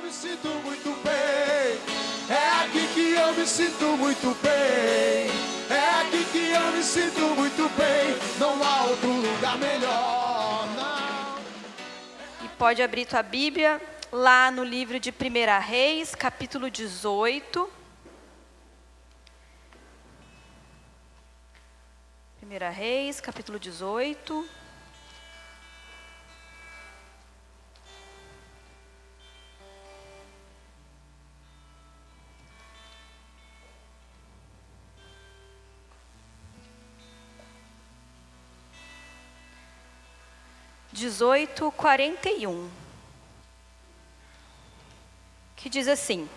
me sinto muito bem. É aqui que eu me sinto muito bem. É aqui que eu me sinto muito bem. Não há outro lugar melhor, não. E pode abrir tua Bíblia lá no livro de 1 Reis, capítulo 18. 1 Reis, capítulo 18. Dezoito, 41, que diz assim: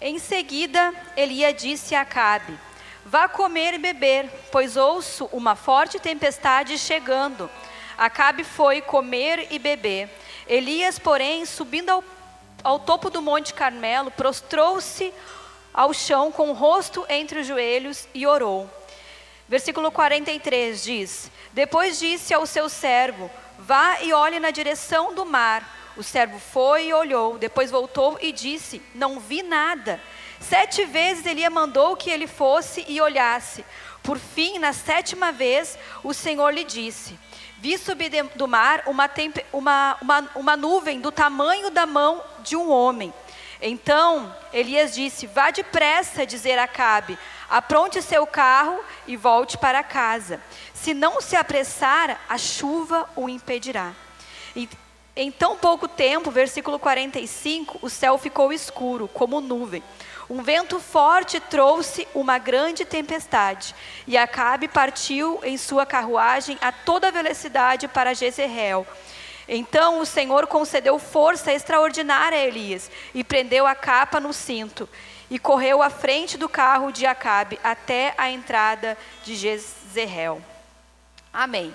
Em seguida, Elias disse a Acabe: Vá comer e beber, pois ouço uma forte tempestade chegando. Acabe foi comer e beber. Elias, porém, subindo ao topo do Monte Carmelo, prostrou-se ao chão com o rosto entre os joelhos e orou. Versículo 43 diz: Depois disse ao seu servo: Vá e olhe na direção do mar. O servo foi e olhou, depois voltou e disse: Não vi nada. 7 vezes Elias mandou que ele fosse e olhasse. Por fim, na 7ª vez, o Senhor lhe disse: Vi subir do mar uma nuvem do tamanho da mão de um homem. Então Elias disse: Vá depressa dizer a Acabe: Apronte seu carro e volte para casa. Se não se apressar, a chuva o impedirá. E em tão pouco tempo, versículo 45, o céu ficou escuro, como nuvem. Um vento forte trouxe uma grande tempestade, e Acabe partiu em sua carruagem a toda velocidade para Jezreel. Então o Senhor concedeu força extraordinária a Elias, e prendeu a capa no cinto, e correu à frente do carro de Acabe, até a entrada de Jezreel. Amém.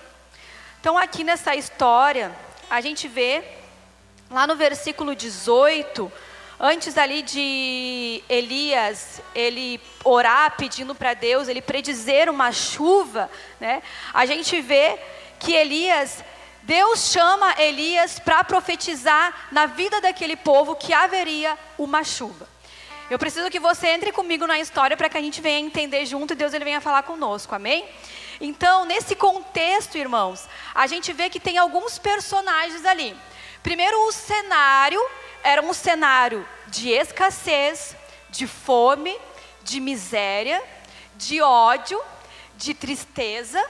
Então aqui nessa história, a gente vê, lá no versículo 18, antes ali de Elias, ele orar pedindo para Deus, ele predizer uma chuva, né? A gente vê que Deus chama Elias para profetizar na vida daquele povo que haveria uma chuva. Eu preciso que você entre comigo na história para que a gente venha entender junto e Deus ele venha falar conosco, amém? Então, nesse contexto, irmãos, a gente vê que tem alguns personagens ali. Primeiro, o cenário era um cenário de escassez, de fome, de miséria, de ódio, de tristeza.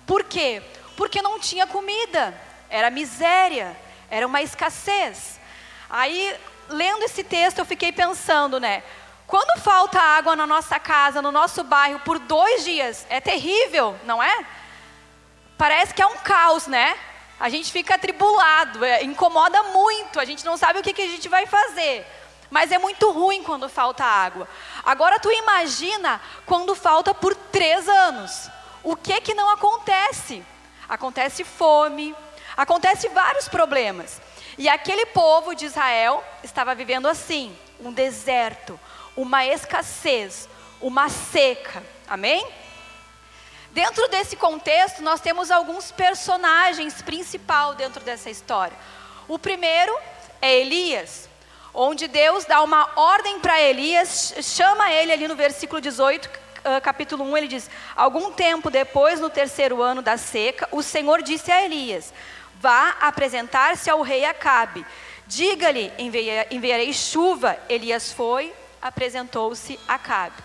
Por quê? Porque não tinha comida, era miséria, era uma escassez. Aí, lendo esse texto, eu fiquei pensando, né? Quando falta água na nossa casa, no nosso bairro, por 2 dias, é terrível, não é? Parece que é um caos, né? A gente fica atribulado, incomoda muito, a gente não sabe o que a gente vai fazer. Mas é muito ruim quando falta água. Agora tu imagina quando falta por 3 anos. O que não acontece? Acontece fome, acontece vários problemas. E aquele povo de Israel estava vivendo assim, um deserto, uma escassez, uma seca, amém? Dentro desse contexto, nós temos alguns personagens principais dentro dessa história. O primeiro é Elias, onde Deus dá uma ordem para Elias, chama ele ali no versículo 18, capítulo 1, ele diz: Algum tempo depois, no 3º ano da seca, o Senhor disse a Elias: Vá apresentar-se ao rei Acabe, diga-lhe, enviarei chuva. Elias foi, apresentou-se a Acabe.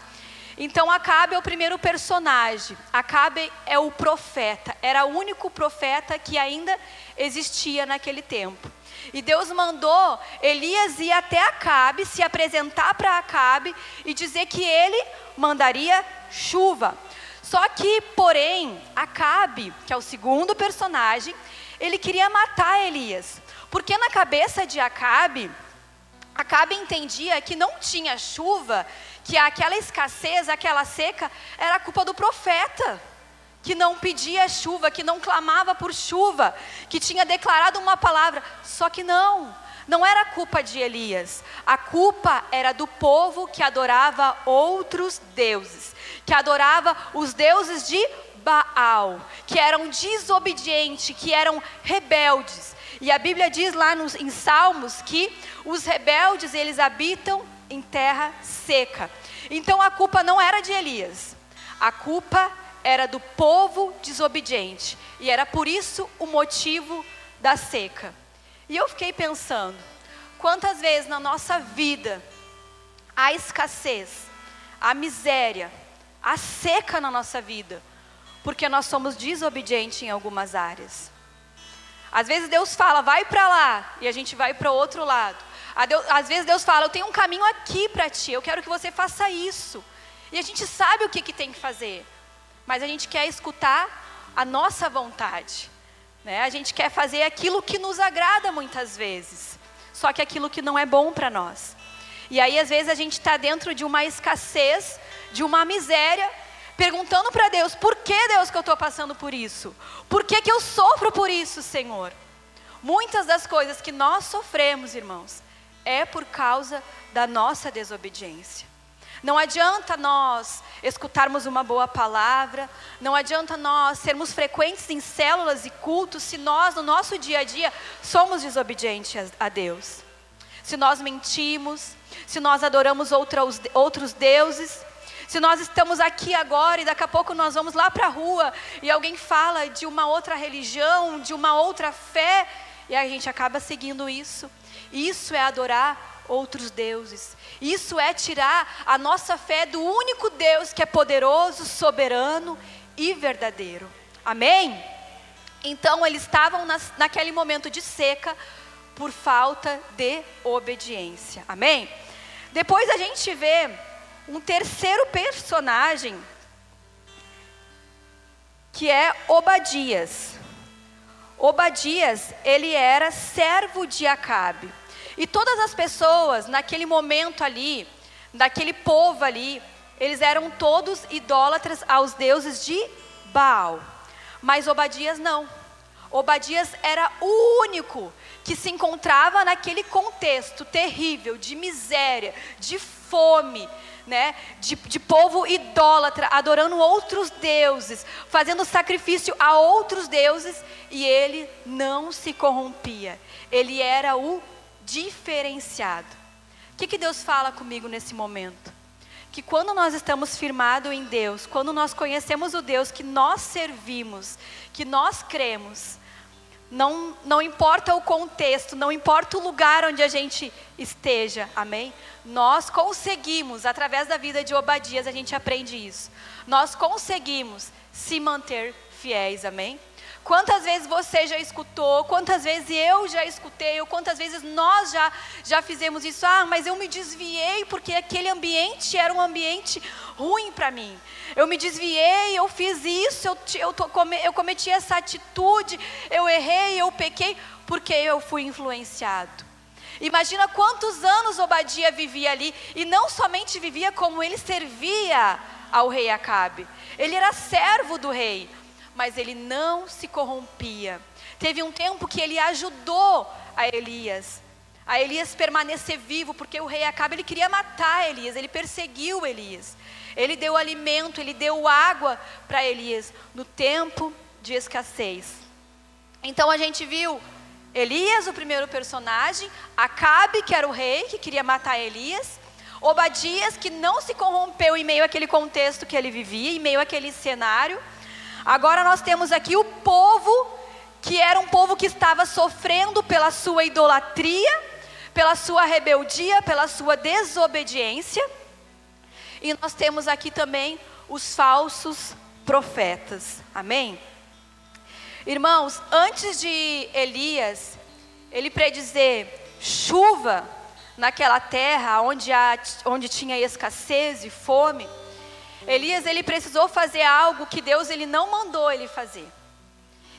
Então Acabe é o primeiro personagem. Acabe é o profeta, era o único profeta que ainda existia naquele tempo. E Deus mandou Elias ir até Acabe, se apresentar para Acabe e dizer que ele mandaria chuva. Só que, porém, Acabe, que é o segundo personagem, ele queria matar Elias. Porque na cabeça de Acabe entendia que não tinha chuva, que aquela escassez, aquela seca, era culpa do profeta, que não pedia chuva, que não clamava por chuva, que tinha declarado uma palavra. Só que não era culpa de Elias. A culpa era do povo que adorava outros deuses, que adorava os deuses de Baal, que eram desobedientes, que eram rebeldes. E a Bíblia diz lá em Salmos que os rebeldes, eles habitam em terra seca. Então a culpa não era de Elias, a culpa era do povo desobediente. E era por isso o motivo da seca. E eu fiquei pensando, quantas vezes na nossa vida a escassez, a miséria, a seca na nossa vida, porque nós somos desobedientes em algumas áreas. Às vezes Deus fala, vai para lá, e a gente vai para o outro lado. Às vezes Deus fala, eu tenho um caminho aqui para ti, eu quero que você faça isso. E a gente sabe o que tem que fazer, mas a gente quer escutar a nossa vontade, né? A gente quer fazer aquilo que nos agrada muitas vezes, só que aquilo que não é bom para nós. E aí às vezes a gente está dentro de uma escassez, de uma miséria, perguntando para Deus, por que Deus que eu estou passando por isso? Por que eu sofro por isso, Senhor? Muitas das coisas que nós sofremos, irmãos, é por causa da nossa desobediência. Não adianta nós escutarmos uma boa palavra, não adianta nós sermos frequentes em células e cultos, se nós no nosso dia a dia somos desobedientes a Deus. Se nós mentimos, se nós adoramos outros deuses, se nós estamos aqui agora e daqui a pouco nós vamos lá para a rua e alguém fala de uma outra religião, de uma outra fé, e a gente acaba seguindo isso. Isso é adorar outros deuses. Isso é tirar a nossa fé do único Deus que é poderoso, soberano e verdadeiro. Amém? Então eles estavam naquele momento de seca por falta de obediência. Amém? Depois a gente vê um terceiro personagem, que é Obadias. Obadias, ele era servo de Acabe. E todas as pessoas, naquele momento ali, daquele povo ali, eles eram todos idólatras aos deuses de Baal. Mas Obadias não. Obadias era o único que se encontrava naquele contexto terrível de miséria, de fome, né? de povo idólatra, adorando outros deuses, fazendo sacrifício a outros deuses, e ele não se corrompia. Ele era o diferenciado. O que Deus fala comigo nesse momento? Que quando nós estamos firmados em Deus, quando nós conhecemos o Deus que nós servimos, que nós cremos, não importa o contexto, não importa o lugar onde a gente esteja, amém? Nós conseguimos, através da vida de Obadias, a gente aprende isso. Nós conseguimos se manter fiéis, amém? Quantas vezes você já escutou, quantas vezes eu já escutei, ou quantas vezes nós já fizemos isso. Ah, mas eu me desviei porque aquele ambiente era um ambiente ruim para mim. Eu me desviei, eu fiz isso, eu cometi essa atitude, eu errei, eu pequei, porque eu fui influenciado. Imagina quantos anos Obadia vivia ali, e não somente vivia, como ele servia ao rei Acabe. Ele era servo do rei, mas ele não se corrompia. Teve um tempo que ele ajudou a Elias permanecer vivo, porque o rei Acabe, ele queria matar Elias, ele perseguiu Elias. Ele deu alimento, ele deu água para Elias no tempo de escassez. Então a gente viu Elias, o primeiro personagem, Acabe, que era o rei, que queria matar Elias, Obadias, que não se corrompeu em meio àquele contexto que ele vivia, em meio àquele cenário. Agora nós temos aqui o povo, que era um povo que estava sofrendo pela sua idolatria, pela sua rebeldia, pela sua desobediência. E nós temos aqui também os falsos profetas. Amém? Irmãos, antes de Elias, ele predizer chuva naquela terra onde tinha escassez e fome, Elias, ele precisou fazer algo que Deus, ele não mandou ele fazer.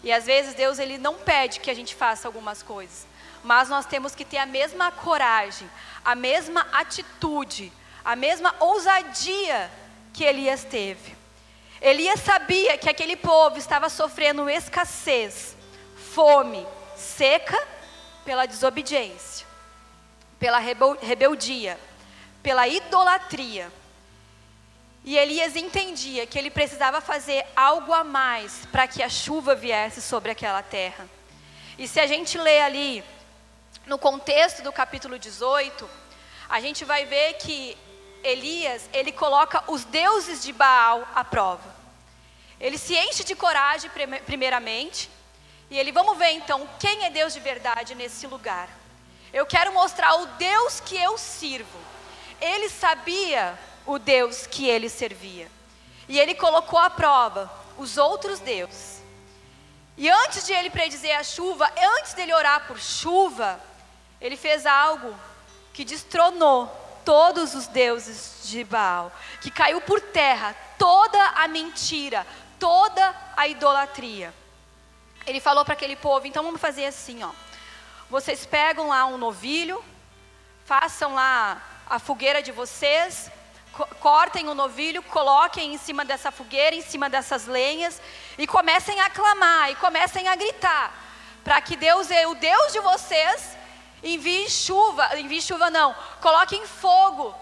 E às vezes Deus, ele não pede que a gente faça algumas coisas, mas nós temos que ter a mesma coragem, a mesma atitude, a mesma ousadia que Elias teve. Elias sabia que aquele povo estava sofrendo escassez, fome, seca, pela desobediência, pela rebeldia, pela idolatria. E Elias entendia que ele precisava fazer algo a mais para que a chuva viesse sobre aquela terra. E se a gente lê ali, no contexto do capítulo 18, a gente vai ver que Elias, ele coloca os deuses de Baal à prova. Ele se enche de coragem primeiramente, e ele, vamos ver então, quem é Deus de verdade nesse lugar. Eu quero mostrar o Deus que eu sirvo. Ele sabia o Deus que ele servia. E ele colocou à prova os outros deuses. E antes de ele predizer a chuva, antes dele orar por chuva, ele fez algo que destronou todos os deuses de Baal, que caiu por terra toda a mentira, toda a idolatria. Ele falou para aquele povo, então vamos fazer assim, ó. Vocês pegam lá um novilho, façam lá a fogueira de vocês, cortem o novilho, coloquem em cima dessa fogueira, em cima dessas lenhas, e comecem a clamar, e comecem a gritar, para que Deus, o Deus de vocês, envie chuva não, coloquem fogo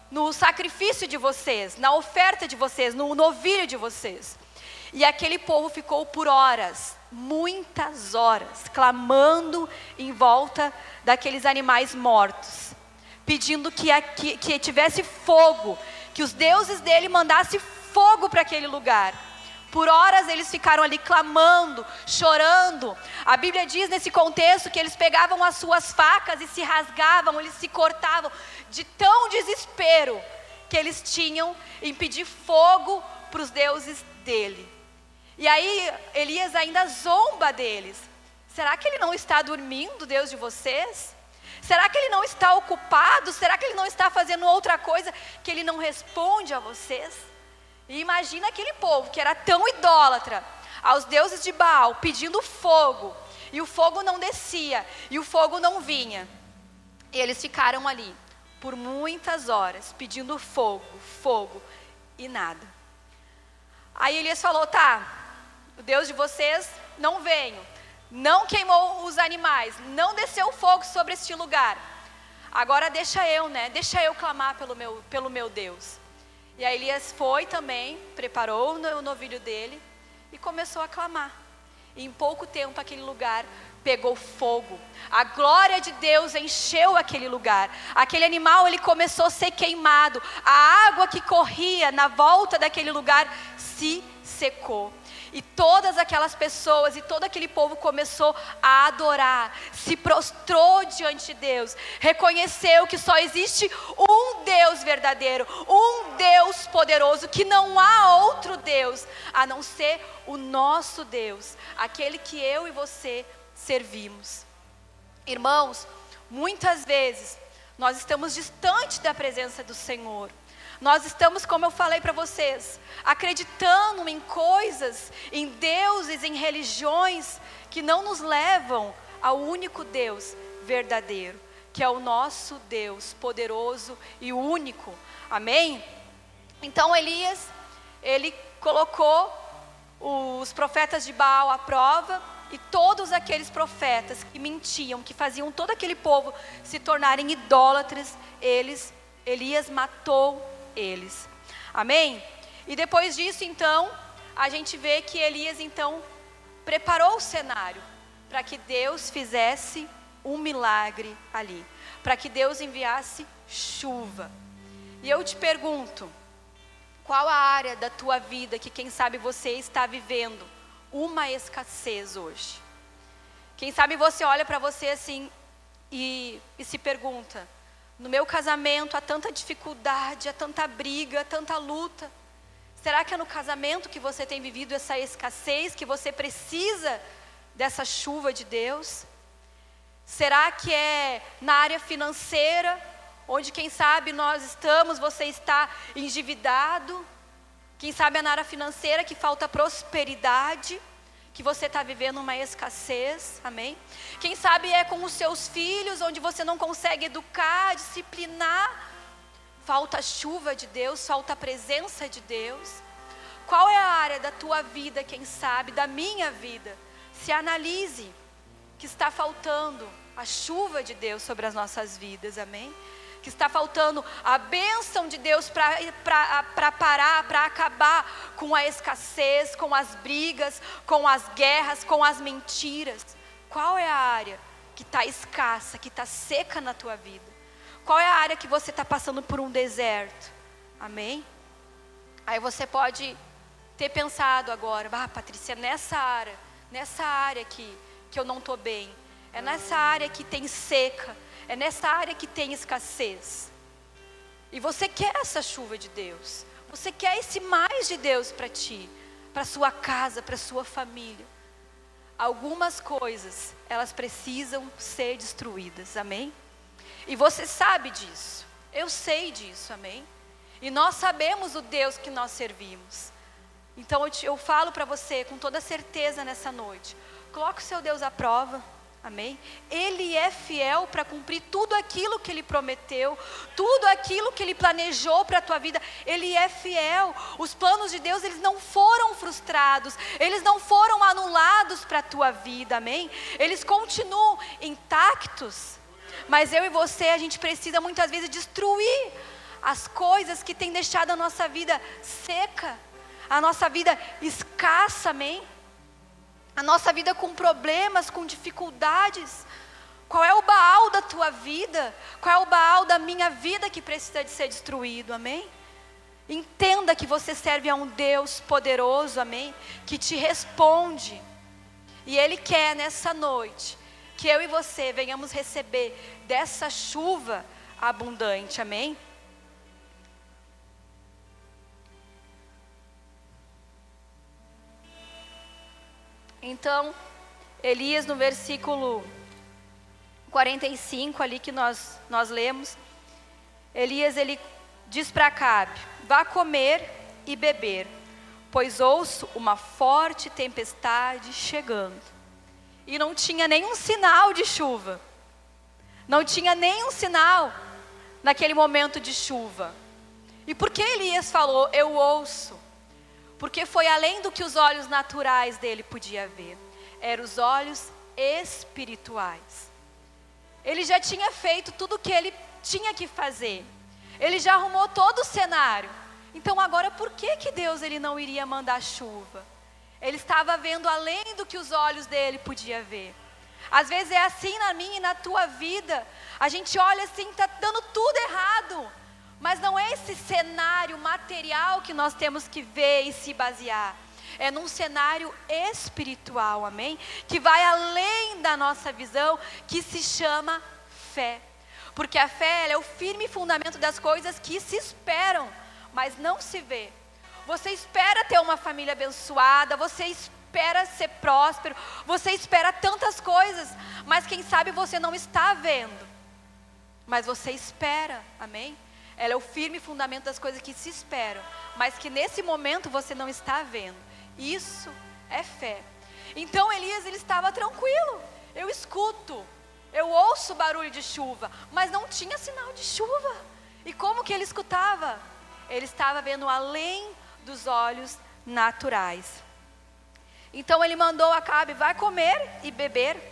no sacrifício de vocês, na oferta de vocês, no novilho de vocês. E aquele povo ficou por horas, muitas horas, clamando em volta daqueles animais mortos, pedindo que tivesse fogo, que os deuses dele mandassem fogo para aquele lugar. Por horas eles ficaram ali clamando, chorando. A Bíblia diz nesse contexto que eles pegavam as suas facas e se rasgavam, eles se cortavam, de tão desespero que eles tinham em pedir fogo para os deuses dele. E aí Elias ainda zomba deles. Será que ele não está dormindo, Deus de vocês? Será que ele não está ocupado? Será que ele não está fazendo outra coisa que ele não responde a vocês? E imagina aquele povo que era tão idólatra aos deuses de Baal, pedindo fogo, e o fogo não descia, e o fogo não vinha. E eles ficaram ali por muitas horas, pedindo fogo, e nada. Aí Elias falou, tá, o Deus de vocês não veio, não queimou os animais, não desceu fogo sobre este lugar. Agora deixa eu clamar pelo meu Deus. E aí Elias foi também, preparou o novilho dele e começou a clamar. E em pouco tempo aquele lugar pegou fogo. A glória de Deus encheu aquele lugar. Aquele animal, ele começou a ser queimado. A água que corria na volta daquele lugar se secou. E todas aquelas pessoas e todo aquele povo começou a adorar, se prostrou diante de Deus, reconheceu que só existe um Deus verdadeiro, um Deus poderoso, que não há outro Deus a não ser o nosso Deus, aquele que eu e você servimos. Irmãos, muitas vezes nós estamos distantes da presença do Senhor. Nós estamos, como eu falei para vocês, acreditando em coisas, em deuses, em religiões que não nos levam ao único Deus verdadeiro, que é o nosso Deus poderoso e único. Amém? Então Elias, ele colocou os profetas de Baal à prova, e todos aqueles profetas que mentiam, que faziam todo aquele povo se tornarem idólatras, Elias matou eles. Amém? E depois disso, então, a gente vê que Elias, então, preparou o cenário para que Deus fizesse um milagre ali, para que Deus enviasse chuva. E eu te pergunto, qual a área da tua vida que, quem sabe, você está vivendo uma escassez hoje? Quem sabe você olha para você assim e se pergunta, no meu casamento há tanta dificuldade, há tanta briga, há tanta luta. Será que é no casamento que você tem vivido essa escassez, que você precisa dessa chuva de Deus? Será que é na área financeira, onde quem sabe você está endividado? Quem sabe é na área financeira que falta prosperidade, que você está vivendo uma escassez, amém? Quem sabe é com os seus filhos, onde você não consegue educar, disciplinar, falta a chuva de Deus, falta a presença de Deus. Qual é a área da tua vida, quem sabe, da minha vida? Se analise que está faltando a chuva de Deus sobre as nossas vidas, amém? Que está faltando a bênção de Deus para parar, para acabar com a escassez, com as brigas, com as guerras, com as mentiras. Qual é a área que está escassa, que está seca na tua vida? Qual é a área que você está passando por um deserto? Amém? Aí você pode ter pensado agora, Patrícia, nessa área que eu não estou bem, é nessa área que tem seca, é nessa área que tem escassez. E você quer essa chuva de Deus, você quer esse mais de Deus para ti, para sua casa, para sua família. Algumas coisas, elas precisam ser destruídas, amém? E você sabe disso, eu sei disso, amém? E nós sabemos o Deus que nós servimos. Então eu falo para você com toda certeza nessa noite, coloque o seu Deus à prova, amém? Ele é fiel para cumprir tudo aquilo que Ele prometeu, tudo aquilo que Ele planejou para a tua vida. Ele é fiel, os planos de Deus, eles não foram frustrados, eles não foram anulados para a tua vida, amém? Eles continuam intactos, mas eu e você, a gente precisa muitas vezes destruir as coisas que têm deixado a nossa vida seca, a nossa vida escassa, amém? A nossa vida com problemas, com dificuldades. Qual é o Baal da tua vida? Qual é o Baal da minha vida que precisa de ser destruído, amém? Entenda que você serve a um Deus poderoso, amém? Que te responde. E Ele quer nessa noite que eu e você venhamos receber dessa chuva abundante, amém? Então, Elias no versículo 45 ali que nós lemos, Elias ele diz para Acabe, vá comer e beber, pois ouço uma forte tempestade chegando. E não tinha nenhum sinal de chuva, não tinha nenhum sinal naquele momento de chuva. E por que Elias falou, eu ouço? Porque foi além do que os olhos naturais dele podiam ver. Eram os olhos espirituais. Ele já tinha feito tudo o que ele tinha que fazer. Ele já arrumou todo o cenário. Então agora por que Deus ele não iria mandar chuva? Ele estava vendo além do que os olhos dele podiam ver. Às vezes é assim na minha e na tua vida. A gente olha assim, está dando tudo errado. Mas não é esse cenário material que nós temos que ver e se basear. É num cenário espiritual, amém? Que vai além da nossa visão, que se chama fé. Porque a fé ela é o firme fundamento das coisas que se esperam, mas não se vê. Você espera ter uma família abençoada, você espera ser próspero, você espera tantas coisas, mas quem sabe você não está vendo. Mas você espera, amém? Ela é o firme fundamento das coisas que se esperam, mas que nesse momento você não está vendo. Isso é fé. Então Elias ele estava tranquilo. Eu escuto, eu ouço barulho de chuva, mas não tinha sinal de chuva. E como que ele escutava? Ele estava vendo além dos olhos naturais. Então ele mandou Acabe, vai comer e beber.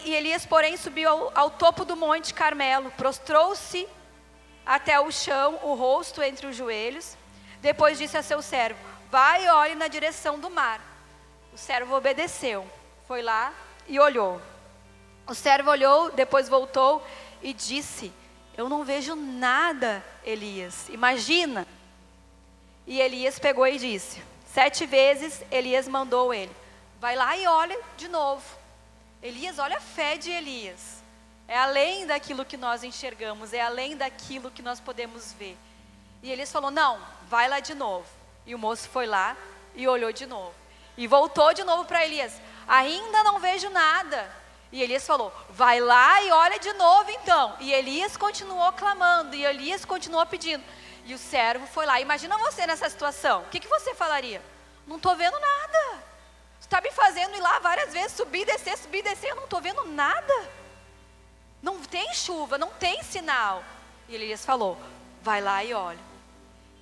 Elias, subiu ao topo do monte Carmelo, prostrou-se até o chão, o rosto entre os joelhos. Depois disse a seu servo, vai e olhe na direção do mar. O servo obedeceu, foi lá e olhou. O servo olhou, depois voltou e disse, eu não vejo nada, Elias, imagina. E Elias pegou e disse, 7 vezes Elias mandou ele, vai lá e olha de novo. Elias, olha a fé de Elias. É além daquilo que nós enxergamos, é além daquilo que nós podemos ver. E Elias falou, não, vai lá de novo. E o moço foi lá e olhou de novo. E voltou de novo para Elias, ainda não vejo nada. E Elias falou, vai lá e olha de novo então. E Elias continuou clamando, e Elias continuou pedindo. E o servo foi lá, imagina você nessa situação, o que você falaria? Não estou vendo nada. Está me fazendo ir lá várias vezes, subir e descer, eu não estou vendo nada. Não tem chuva, não tem sinal. E Elias falou, vai lá e olha.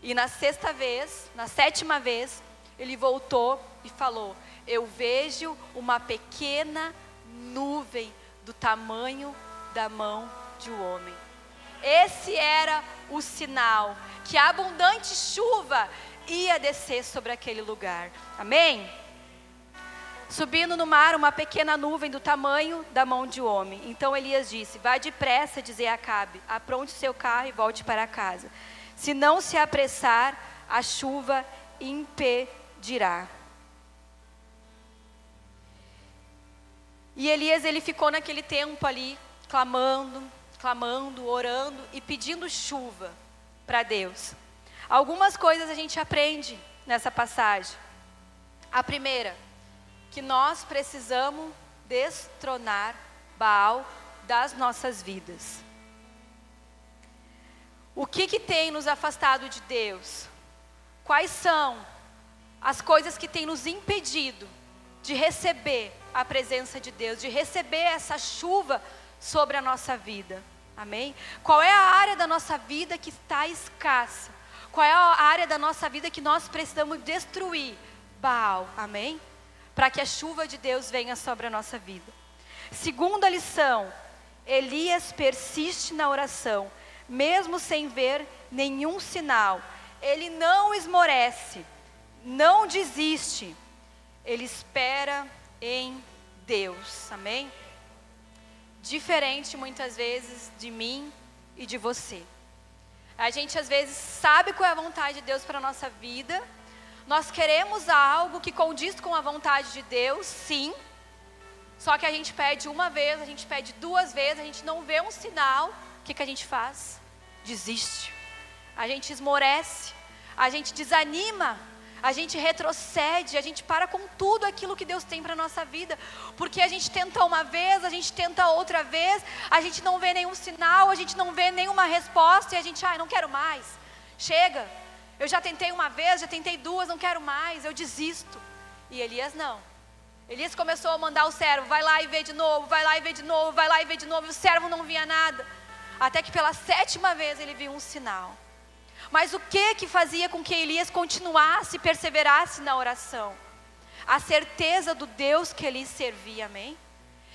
E na 7ª vez, ele voltou e falou, eu vejo uma pequena nuvem do tamanho da mão de um homem. Esse era o sinal que a abundante chuva ia descer sobre aquele lugar. Amém? Subindo no mar uma pequena nuvem do tamanho da mão de um homem. Então Elias disse: vá depressa dizer a Acabe, apronte seu carro e volte para casa. Se não se apressar, a chuva impedirá. E Elias, ele ficou naquele tempo ali, clamando, orando e pedindo chuva para Deus. Algumas coisas a gente aprende nessa passagem. A primeira, que nós precisamos destronar Baal das nossas vidas. O que tem nos afastado de Deus? Quais são as coisas que têm nos impedido de receber a presença de Deus, de receber essa chuva sobre a nossa vida? Amém? Qual é a área da nossa vida que está escassa? Qual é a área da nossa vida que nós precisamos destruir? Baal, amém? Para que a chuva de Deus venha sobre a nossa vida. Segunda lição, Elias persiste na oração, mesmo sem ver nenhum sinal. Ele não esmorece, não desiste, ele espera em Deus, amém? Diferente muitas vezes de mim e de você. A gente às vezes sabe qual é a vontade de Deus para a nossa vida. Nós queremos algo que condiz com a vontade de Deus, sim. Só que a gente pede uma vez, a gente pede duas vezes, a gente não vê um sinal. O que a gente faz? Desiste. A gente esmorece, a gente desanima, a gente retrocede, a gente para com tudo aquilo que Deus tem para a nossa vida. Porque a gente tenta uma vez, a gente tenta outra vez, a gente não vê nenhum sinal, a gente não vê nenhuma resposta e a gente, não quero mais, chega. Eu já tentei uma vez, já tentei duas, não quero mais, eu desisto. E Elias não. Elias começou a mandar o servo, vai lá e vê de novo, vai lá e vê de novo, vai lá e vê de novo, e o servo não via nada. Até que pela 7ª vez ele viu um sinal. Mas o que fazia com que Elias continuasse e perseverasse na oração? A certeza do Deus que ele servia, amém?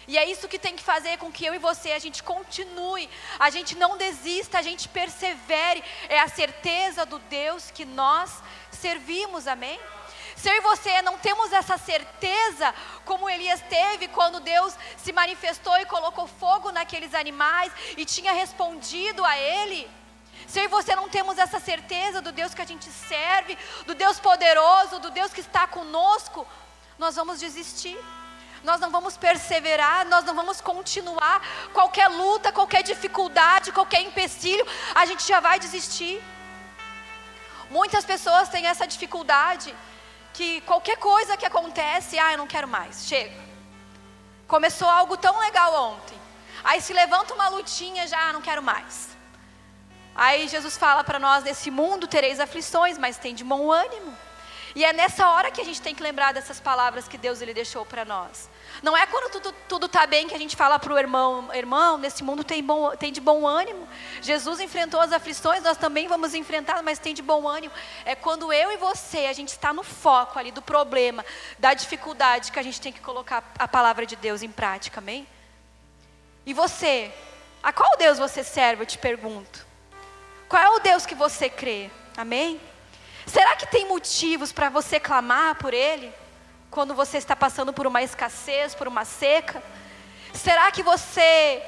E é isso que tem que fazer com que eu e você, a gente continue, a gente não desista, a gente persevere. É a certeza do Deus que nós servimos, amém? Se eu e você não temos essa certeza, como Elias teve quando Deus se manifestou e colocou fogo naqueles animais e tinha respondido a ele. Se eu e você não temos essa certeza do Deus que a gente serve, do Deus poderoso, do Deus que está conosco, nós vamos desistir. Nós não vamos perseverar, nós não vamos continuar. Qualquer luta, qualquer dificuldade, qualquer empecilho, a gente já vai desistir. Muitas pessoas têm essa dificuldade, que qualquer coisa que acontece, eu não quero mais, chega. Começou algo tão legal ontem, aí se levanta uma lutinha, já não quero mais. Aí Jesus fala para nós, nesse mundo tereis aflições, mas tem de bom ânimo. E é nessa hora que a gente tem que lembrar dessas palavras que Deus ele deixou para nós. Não é quando tudo está bem que a gente fala para o irmão, nesse mundo tem de bom ânimo. Jesus enfrentou as aflições, nós também vamos enfrentar, mas tem de bom ânimo. É quando eu e você, a gente está no foco ali do problema, da dificuldade, que a gente tem que colocar a palavra de Deus em prática, amém? E você, a qual Deus você serve, eu te pergunto? Qual é o Deus que você crê, amém? Será que tem motivos para você clamar por Ele? Quando você está passando por uma escassez, por uma seca? Será que você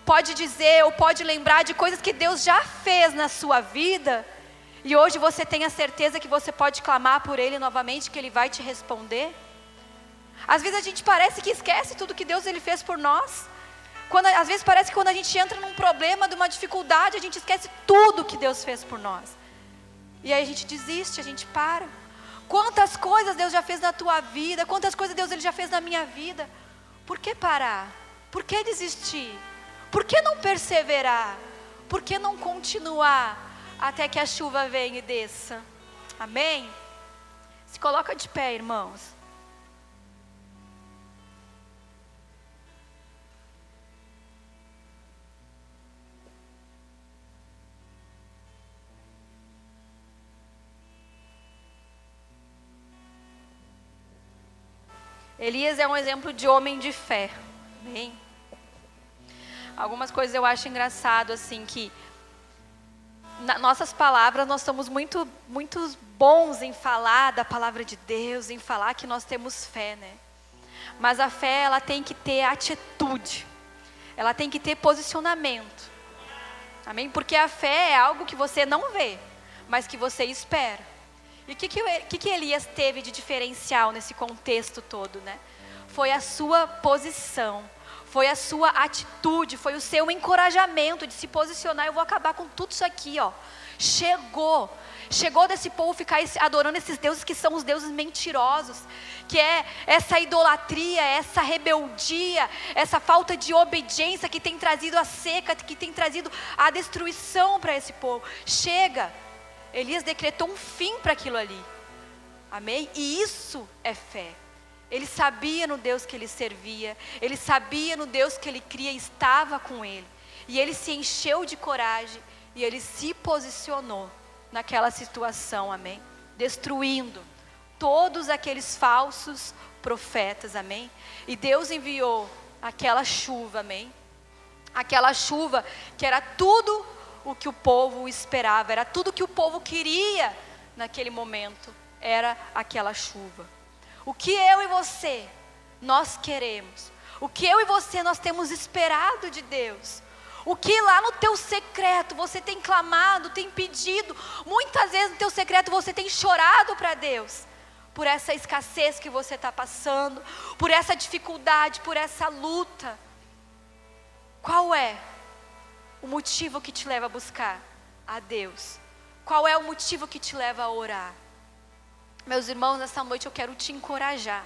pode dizer ou pode lembrar de coisas que Deus já fez na sua vida? E hoje você tem a certeza que você pode clamar por Ele novamente, que Ele vai te responder? Às vezes a gente parece que esquece tudo que Deus ele fez por nós. Às vezes parece que quando a gente entra num problema, de uma dificuldade, a gente esquece tudo que Deus fez por nós. E aí a gente desiste, a gente para. Quantas coisas Deus já fez na tua vida, quantas coisas Deus ele já fez na minha vida. Por que parar? Por que desistir? Por que não perseverar? Por que não continuar até que a chuva venha e desça? Amém? Se coloca de pé, irmãos. Elias é um exemplo de homem de fé. Amém? Algumas coisas eu acho engraçado, assim, que nossas palavras, nós somos muito bons em falar da palavra de Deus, em falar que nós temos fé, né? Mas a fé, ela tem que ter atitude, ela tem que ter posicionamento, amém? Porque a fé é algo que você não vê, mas que você espera. E o que Elias teve de diferencial nesse contexto todo, né? Foi a sua posição, foi a sua atitude, foi o seu encorajamento de se posicionar. Eu vou acabar com tudo isso aqui, ó. Chegou desse povo ficar adorando esses deuses que são os deuses mentirosos, que é essa idolatria, essa rebeldia, essa falta de obediência que tem trazido a seca, que tem trazido a destruição para esse povo. Chega! Elias decretou um fim para aquilo ali, amém? E isso é fé. Ele sabia no Deus que ele servia, ele sabia no Deus que ele cria, estava com ele. E ele se encheu de coragem e ele se posicionou naquela situação, amém? Destruindo todos aqueles falsos profetas, amém? E Deus enviou aquela chuva, amém? Aquela chuva que era tudo o que o povo esperava, era tudo que o povo queria naquele momento, era aquela chuva. O que eu e você, nós queremos, o que eu e você, nós temos esperado de Deus, o que lá no teu secreto você tem clamado, tem pedido, muitas vezes no teu secreto você tem chorado para Deus, por essa escassez que você está passando, por essa dificuldade, por essa luta. Qual é o motivo que te leva a buscar a Deus? Qual é o motivo que te leva a orar? Meus irmãos, nessa noite eu quero te encorajar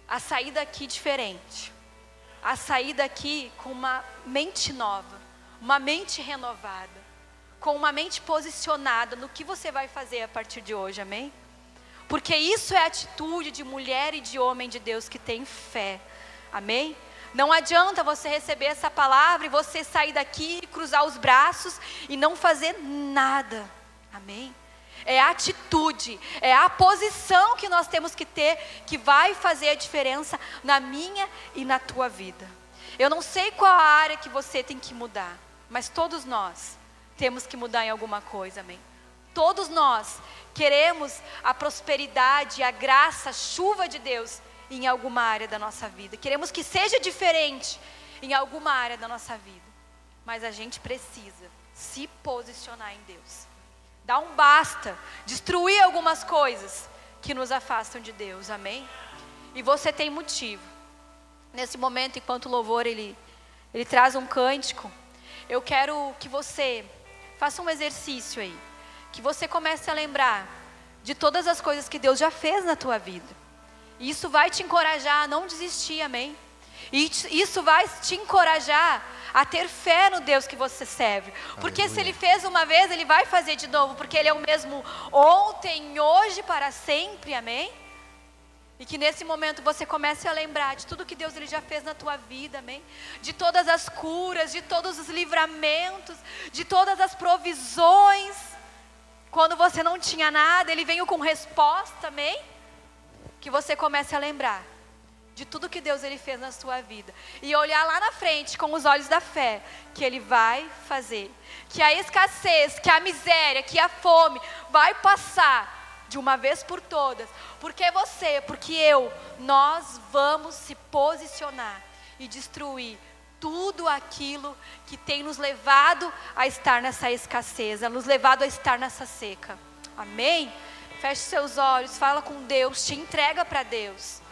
a sair daqui diferente, a sair daqui com uma mente nova, uma mente renovada, com uma mente posicionada no que você vai fazer a partir de hoje, amém? Porque isso é a atitude de mulher e de homem de Deus que tem fé, amém? Não adianta você receber essa palavra e você sair daqui, cruzar os braços e não fazer nada, amém? É a atitude, é a posição que nós temos que ter, que vai fazer a diferença na minha e na tua vida. Eu não sei qual a área que você tem que mudar, mas todos nós temos que mudar em alguma coisa, amém? Todos nós queremos a prosperidade, a graça, a chuva de Deus em alguma área da nossa vida. Queremos que seja diferente em alguma área da nossa vida, mas a gente precisa se posicionar em Deus. Dá um basta, destruir algumas coisas que nos afastam de Deus, amém? E você tem motivo. Nesse momento, enquanto o louvor ele traz um cântico, eu quero que você faça um exercício aí, que você comece a lembrar de todas as coisas que Deus já fez na tua vida. E isso vai te encorajar a não desistir, amém? E isso vai te encorajar a ter fé no Deus que você serve. Porque Aleluia. Se Ele fez uma vez, Ele vai fazer de novo. Porque Ele é o mesmo ontem, hoje, para sempre, amém? E que nesse momento você comece a lembrar de tudo que Deus Ele já fez na tua vida, amém? De todas as curas, de todos os livramentos, de todas as provisões. Quando você não tinha nada, Ele veio com resposta, amém? Que você comece a lembrar de tudo que Deus Ele fez na sua vida. E olhar lá na frente com os olhos da fé, que Ele vai fazer. Que a escassez, que a miséria, que a fome vai passar de uma vez por todas. Porque você, porque eu, nós vamos se posicionar e destruir tudo aquilo que tem nos levado a estar nessa escassez, a nos levado a estar nessa seca. Amém? Feche seus olhos, fala com Deus, te entrega para Deus.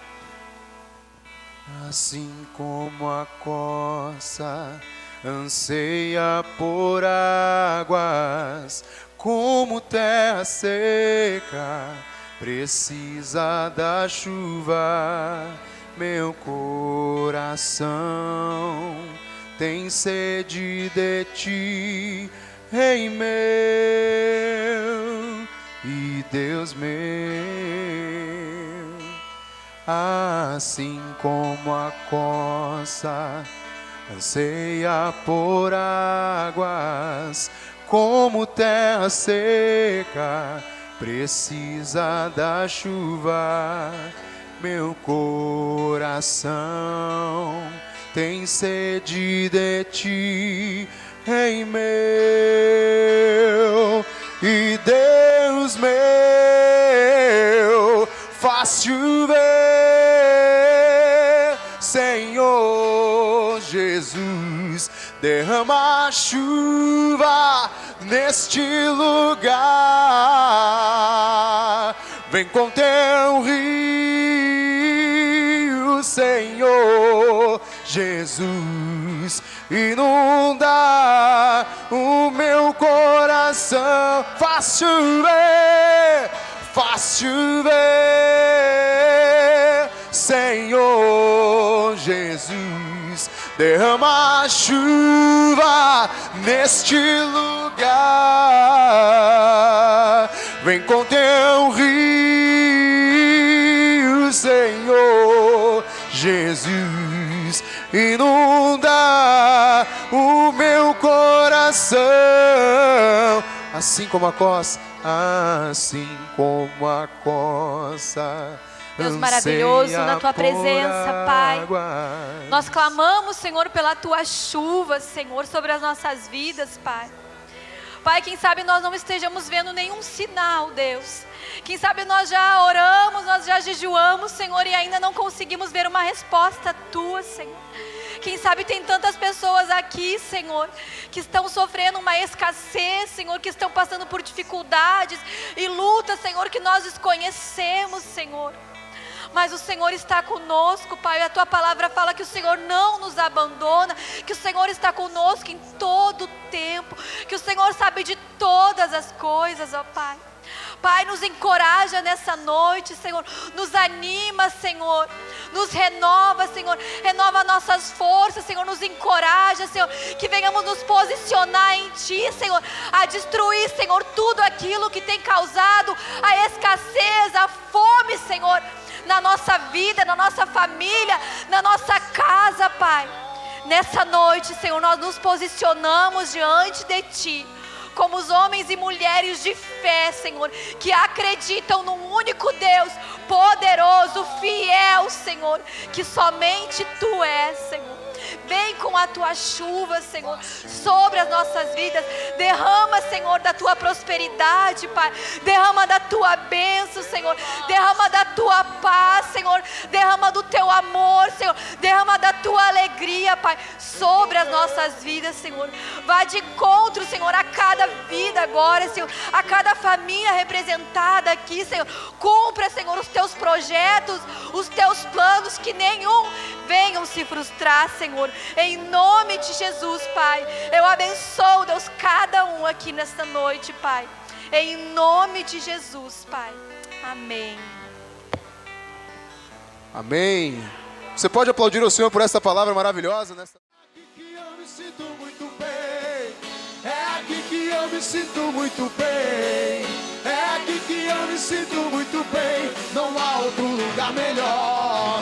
Assim como a costa anseia por águas, como terra seca precisa da chuva, meu coração tem sede de ti, Rei meu e Deus meu. Assim como a costa anseia por águas, como terra seca precisa da chuva, meu coração tem sede de ti, Rei meu e Deus meu, faz chover, Senhor Jesus, derrama chuva neste lugar. Vem com teu rio, Senhor Jesus, inunda o meu coração. Faz chover, Senhor Jesus, derrama chuva neste lugar. Vem com teu rio, Senhor Jesus, inunda o meu coração. Assim como a costa, Deus maravilhoso, na tua presença, Pai. Nós clamamos, Senhor, pela tua chuva, Senhor, sobre as nossas vidas, Pai. Pai, quem sabe nós não estejamos vendo nenhum sinal, Deus. Quem sabe nós já oramos, nós já jejuamos, Senhor, e ainda não conseguimos ver uma resposta tua, Senhor. Quem sabe tem tantas pessoas aqui, Senhor, que estão sofrendo uma escassez, Senhor, que estão passando por dificuldades e lutas, Senhor, que nós desconhecemos, Senhor. Mas o Senhor está conosco, Pai. A tua palavra fala que o Senhor não nos abandona, que o Senhor está conosco em todo o tempo, que o Senhor sabe de todas as coisas, ó Pai. Pai, nos encoraja nessa noite, Senhor, nos anima, Senhor, nos renova, Senhor, renova nossas forças, Senhor, nos encoraja, Senhor, que venhamos nos posicionar em Ti, Senhor, a destruir, Senhor, tudo aquilo que tem causado a escassez, a fome, Senhor, na nossa vida, na nossa família, na nossa casa, Pai. Nessa noite, Senhor, nós nos posicionamos diante de Ti, como os homens e mulheres de fé, Senhor, que acreditam num único Deus, poderoso, fiel, Senhor, que somente Tu és, Senhor. Vem com a Tua chuva, Senhor, sobre as nossas vidas. Derrama, Senhor, da Tua prosperidade, Pai. Derrama da Tua bênção, Senhor. Derrama da Tua paz, Senhor. Derrama do Teu amor, Senhor. Derrama da Tua alegria, Pai, sobre as nossas vidas, Senhor. Vá de encontro, Senhor, a cada vida agora, Senhor. A cada família representada aqui, Senhor. Cumpra, Senhor, os Teus projetos, os Teus planos, que nenhum venham se frustrar, Senhor. Em nome de Jesus, Pai. Eu abençoo, Deus, cada um aqui nesta noite, Pai. Em nome de Jesus, Pai. Amém. Amém. Você pode aplaudir o Senhor por essa palavra maravilhosa? Nessa... É aqui que eu me sinto muito bem. É aqui que eu me sinto muito bem. É aqui que eu me sinto muito bem. Não há outro lugar melhor.